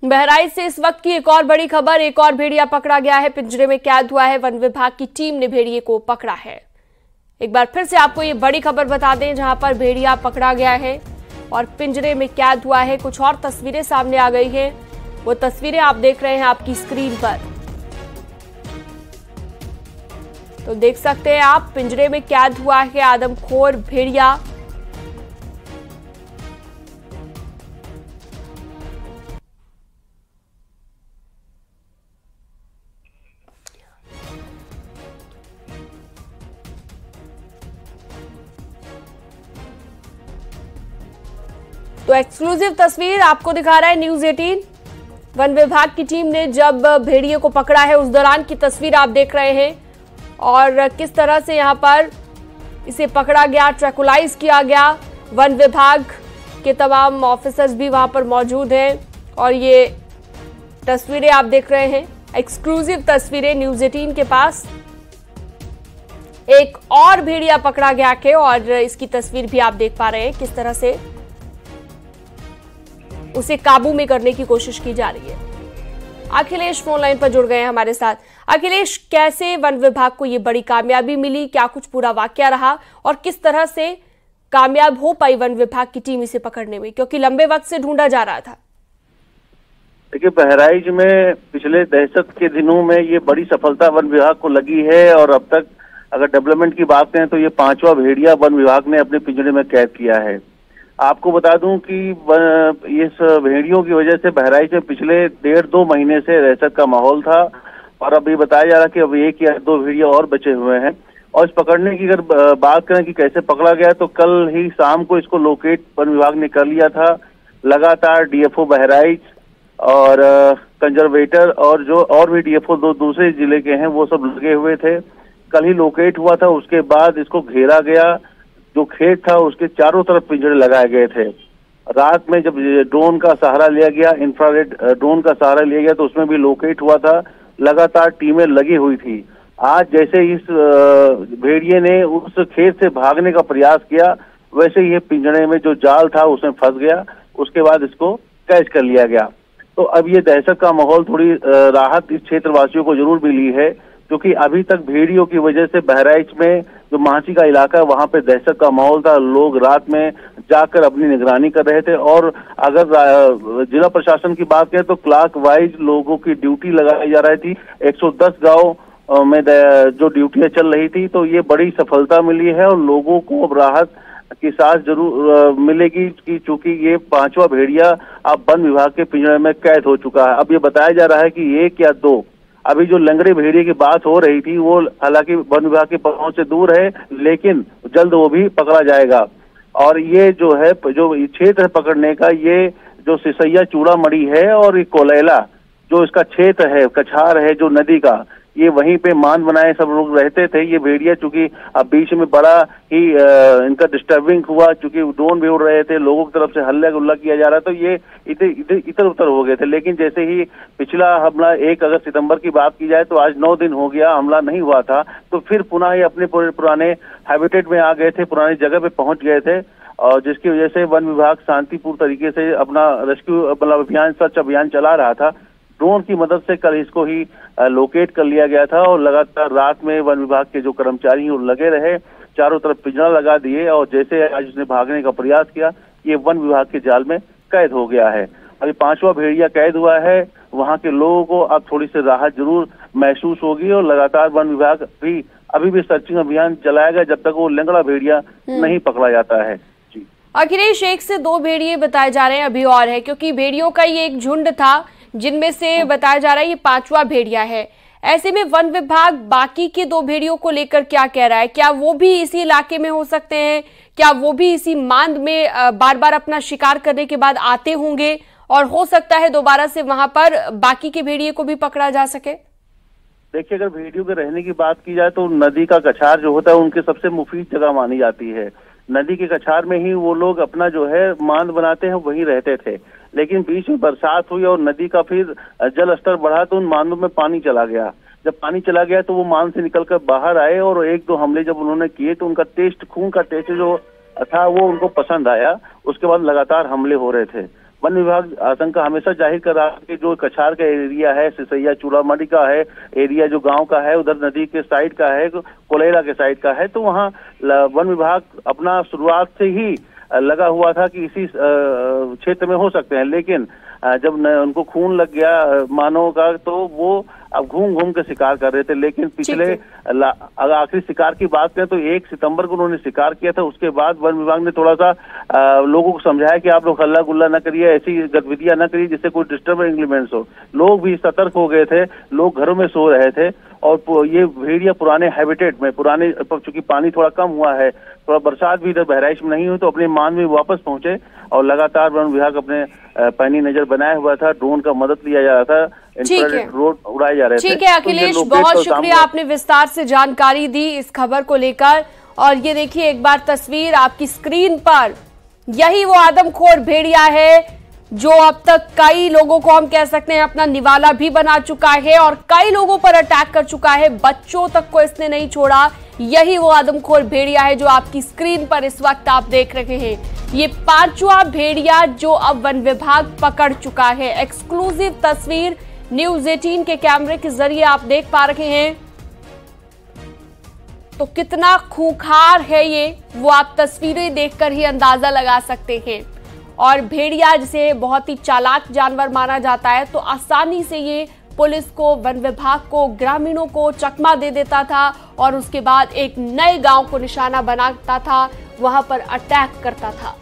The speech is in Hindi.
बहराइच से इस वक्त की एक और बड़ी खबर, एक और भेड़िया पकड़ा गया है, पिंजरे में कैद हुआ है। वन विभाग की टीम ने भेड़िए को पकड़ा है। एक बार फिर से आपको ये बड़ी खबर बता दें, जहां पर भेड़िया पकड़ा गया है और पिंजरे में कैद हुआ है। कुछ और तस्वीरें सामने आ गई हैं, वो तस्वीरें आप देख रहे हैं आपकी स्क्रीन पर। तो देख सकते हैं आप, पिंजरे में कैद हुआ है आदमखोर भेड़िया। तो एक्सक्लूसिव तस्वीर आपको दिखा रहा है न्यूज़ 18। वन विभाग की टीम ने जब भेड़िए को पकड़ा है उस दौरान की तस्वीर आप देख रहे हैं और किस तरह से यहां पर इसे पकड़ा गया, ट्रैकुलाइज किया गया। वन विभाग के तमाम ऑफिसर्स भी वहां पर मौजूद हैं और ये तस्वीरें आप देख रहे हैं, एक्सक्लूसिव तस्वीरें न्यूज़ 18 के पास। एक और भेड़िया पकड़ा गया है और इसकी तस्वीर भी आप देख पा रहे हैं, किस तरह से उसे काबू में करने की कोशिश की जा रही है। अखिलेश फोन लाइन पर जुड़ गए हैं हमारे साथ। अखिलेश, कैसे वन विभाग को ये बड़ी कामयाबी मिली, क्या कुछ पूरा वाकया रहा और किस तरह से कामयाब हो पाई वन विभाग की टीम इसे पकड़ने में, क्योंकि लंबे वक्त से ढूंढा जा रहा था? देखिए, बहराइच में पिछले दहशत के दिनों में ये बड़ी सफलता वन विभाग को लगी है और अब तक अगर डेवलपमेंट की बात करें तो ये 5वां भेड़िया वन विभाग ने अपने पिंजरे में कैद किया है। आपको बता दूं कि इस भेड़ियों की वजह से बहराइच में पिछले 1.5-2 महीने से दहशत का माहौल था और अब ये बताया जा रहा कि अब 1 या 2 भेड़िया और बचे हुए हैं। और इस पकड़ने की अगर बात करें कि कैसे पकड़ा गया, तो कल ही शाम को इसको लोकेट वन विभाग ने कर लिया था। लगातार डीएफओ बहराइच और कंजर्वेटर और जो और भी डीएफओ 2 दूसरे जिले के हैं वो सब लगे हुए थे। कल ही लोकेट हुआ था, उसके बाद इसको घेरा गया। जो खेत था उसके चारों तरफ पिंजरे लगाए गए थे। रात में जब ड्रोन का सहारा लिया गया, इंफ्रारेड ड्रोन का सहारा लिया गया, तो उसमें भी लोकेट हुआ था। लगातार टीमें लगी हुई थी। आज जैसे इस भेड़िए ने उस खेत से भागने का प्रयास किया, वैसे ही ये पिंजरे में जो जाल था उसमें फंस गया। उसके बाद इसको कैच कर लिया गया। तो अब ये दहशत का माहौल, थोड़ी राहत इस क्षेत्रवासियों को जरूर मिली है, क्योंकि अभी तक भेड़ियों की वजह से बहराइच में जो महासी का इलाका है वहां पे दहशत का माहौल था। लोग रात में जाकर अपनी निगरानी कर रहे थे और अगर जिला प्रशासन की बात करें तो क्लॉक वाइज लोगों की ड्यूटी लगाई जा रही थी। 110 गांव में जो ड्यूटियां चल रही थी, तो ये बड़ी सफलता मिली है और लोगों को अब राहत की सांस जरूर मिलेगी कि चूंकि ये 5वां भेड़िया अब वन विभाग के पिंजरे में कैद हो चुका है। अब ये बताया जा रहा है कि 1 या 2, अभी जो लंगड़े भेड़िए की बात हो रही थी वो हालांकि वन विभाग के पहुंच से दूर है, लेकिन जल्द वो भी पकड़ा जाएगा। और ये जो है, जो क्षेत्र है पकड़ने का, ये जो सिसैया चूड़ामणि है और ये कोलैला जो इसका क्षेत्र है, कछार है जो नदी का, ये वहीं पे मान बनाए सब लोग रहते थे। ये भेड़िया चूंकि अब बीच में बड़ा ही इनका डिस्टर्बिंग हुआ, चूंकि ड्रोन भी उड़ रहे थे, लोगों की तरफ से हल्ला गुल्ला किया जा रहा था, तो ये इधर उधर हो गए थे। लेकिन जैसे ही पिछला हमला 1 अगस्त सितंबर की बात की जाए तो आज 9 दिन हो गया, हमला नहीं हुआ था, तो फिर पुनः ये अपने पुराने हैबिटेट में आ गए थे, पुरानी जगह पे पहुंच गए थे। और जिसकी वजह से वन विभाग शांतिपूर्ण तरीके से अपना रेस्क्यू मतलब अभियान, सर्च अभियान चला रहा था। ड्रोन की मदद से कल इसको ही लोकेट कर लिया गया था और लगातार रात में वन विभाग के जो कर्मचारी हैं वो लगे रहे, चारों तरफ पिंजरा लगा दिए और जैसे आज उसने भागने का प्रयास किया, ये वन विभाग के जाल में कैद हो गया है। अभी 5वां भेड़िया कैद हुआ है। वहां के लोगों को अब थोड़ी सी राहत जरूर महसूस होगी और लगातार वन विभाग भी अभी भी सर्चिंग अभियान चलाएगा जब तक वो लंगड़ा भेड़िया नहीं पकड़ा जाता है। जी अखिलेश, 1 से 2 भेड़िए बताए जा रहे हैं, अभी और है, क्योंकि भेड़ियों का ये एक झुंड था जिनमें से बताया जा रहा है ये 5वां भेड़िया है। ऐसे में वन विभाग बाकी के 2 भेड़ियों को लेकर क्या कह रहा है? क्या वो भी इसी इलाके में हो सकते हैं? क्या वो भी इसी मांद में बार बार अपना शिकार करने के बाद आते होंगे और हो सकता है दोबारा से वहां पर बाकी के भेड़िए को भी पकड़ा जा सके? देखिए, अगर भेड़ियों के रहने की बात की जाए तो नदी का कछार जो होता है उनके सबसे मुफीद जगह मानी जाती है। नदी के कछार में ही वो लोग अपना जो है मांद बनाते हैं, वहीं रहते थे। लेकिन बीच में बरसात हुई और नदी का फिर जल स्तर बढ़ा तो उन मांदों में पानी चला गया। जब पानी चला गया तो वो मान से निकलकर बाहर आए और 1-2 हमले जब उन्होंने किए तो उनका टेस्ट, खून का टेस्ट जो था वो उनको पसंद आया। उसके बाद लगातार हमले हो रहे थे। वन विभाग आशंका हमेशा जाहिर कर रहा है कि जो कछार का एरिया है, सिसैया चूड़ामणि का है एरिया, जो गांव का है, उधर नदी के साइड का है, कोलेरा के साइड का है, तो वहाँ वन विभाग अपना शुरुआत से ही लगा हुआ था कि इसी क्षेत्र में हो सकते हैं। लेकिन जब उनको खून लग गया मानव का, तो वो अब घूम घूम के शिकार कर रहे थे। लेकिन पिछले अगर आखिरी शिकार की बात करें तो 1 सितंबर को उन्होंने शिकार किया था। उसके बाद वन विभाग ने थोड़ा सा लोगों को समझाया कि आप लोग हल्ला गुल्ला न करिए, ऐसी गतिविधियां न करिए जिससे कोई डिस्टर्बिंग एलिमेंट्स हो। लोग भी सतर्क हो गए थे, लोग घरों में सो रहे थे और ये भेड़िया पुराने हैबिटेट में, पुराने चूंकि पानी थोड़ा कम हुआ है, थोड़ा बरसात भी इधर बहराइच में नहीं हुई, तो अपने मान में वापस पहुंचे और लगातार वन विभाग अपने पैनी नजर बनाया हुआ था। ड्रोन का मदद लिया जा रहा था, इंफ्रारेड रोड उड़ाए जा रहे थे। ठीक है अखिलेश, बहुत शुक्रिया, आपने विस्तार से जानकारी दी इस खबर को लेकर। और ये देखिए एक बार तस्वीर आपकी स्क्रीन पर, यही वो आदमखोर भेड़िया है जो अब तक कई लोगों को हम कह सकते हैं अपना निवाला भी बना चुका है और कई लोगों पर अटैक कर चुका है, बच्चों तक को इसने नहीं छोड़ा। यही वो आदमखोर भेड़िया है जो आपकी स्क्रीन पर इस वक्त आप देख रहे हैं। ये 5वां भेड़िया जो अब वन विभाग पकड़ चुका है। एक्सक्लूसिव तस्वीर न्यूज़ 18 के कैमरे के जरिए आप देख पा रहे हैं। तो कितना खूंखार है ये, वो आप तस्वीरें देखकर ही अंदाजा लगा सकते हैं। और भेड़िया जिसे बहुत ही चालाक जानवर माना जाता है, तो आसानी से ये पुलिस को, वन विभाग को, ग्रामीणों को चकमा दे देता था और उसके बाद एक नए गांव को निशाना बनाता था, वहां पर अटैक करता था।